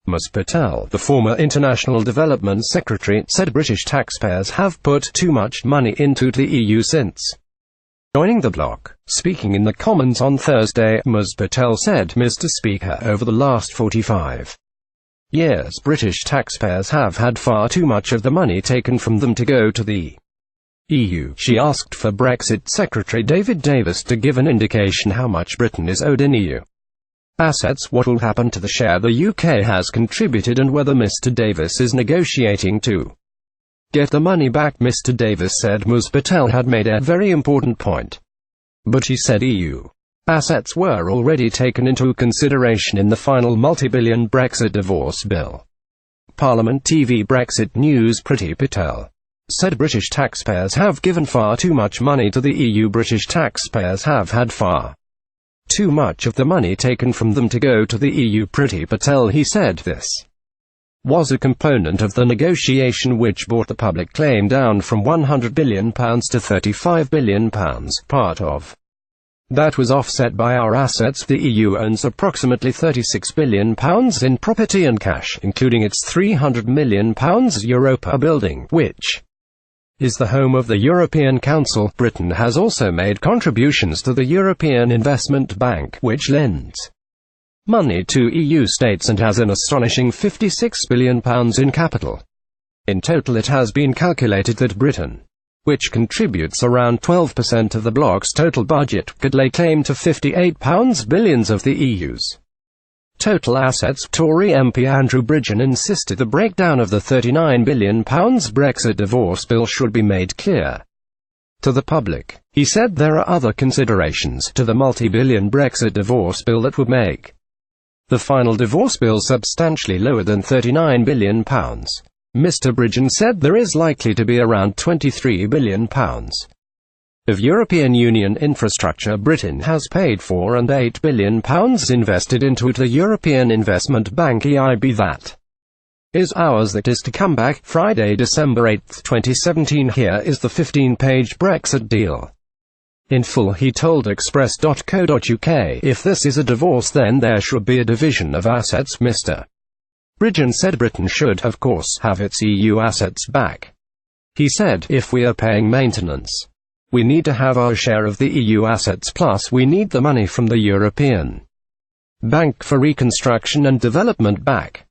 Ms Patel, the former International Development Secretary, said British taxpayers have put too much money into the EU since joining the bloc. Speaking in the Commons on Thursday, Ms Patel said, "Mr. Speaker, over the last 45 years, British taxpayers have had far too much of the money taken from them to go to the EU." She asked for Brexit Secretary David Davis to give an indication how much Britain is owed in EU assets, what will happen to the share the UK has contributed, and whether Mr. Davis is negotiating to get the money back. Mr. Davis said Ms Patel had made a very important point, but he said EU assets were already taken into consideration in the final multi-billion Brexit divorce bill. Parliament TV Brexit News. Priti Patel said British taxpayers have given far too much money to the EU. British taxpayers have had far too much of the money taken from them to go to the EU. Priti Patel, he said this was a component of the negotiation which brought the public claim down from £100 billion to £35 billion. Part of that was offset by our assets. The EU owns approximately £36 billion in property and cash, including its £300 million Europa building, which is the home of the European Council. Britain has also made contributions to the European Investment Bank, which lends money to EU states and has an astonishing £56 billion in capital. In total, it has been calculated that Britain, which contributes around 12% of the bloc's total budget, could lay claim to £58 billion of the EU's total assets. Tory MP Andrew Bridgen insisted the breakdown of the £39 billion Brexit divorce bill should be made clear to the public. He said there are other considerations to the multi-billion Brexit divorce bill that would make the final divorce bill substantially lower than £39 billion. Mr. Bridgen said there is likely to be around £23 billion of European Union infrastructure Britain has paid for and £8 billion invested into it. The European Investment Bank EIB, that is ours, that is to come back. Friday, December 8, 2017. Here is the 15-page Brexit deal in full, he told Express.co.uk. If this is a divorce, then there should be a division of assets. Mr. Bridgen said Britain should, of course, have its EU assets back. He said, if we are paying maintenance, we need to have our share of the EU assets, plus we need the money from the European Bank for Reconstruction and Development back.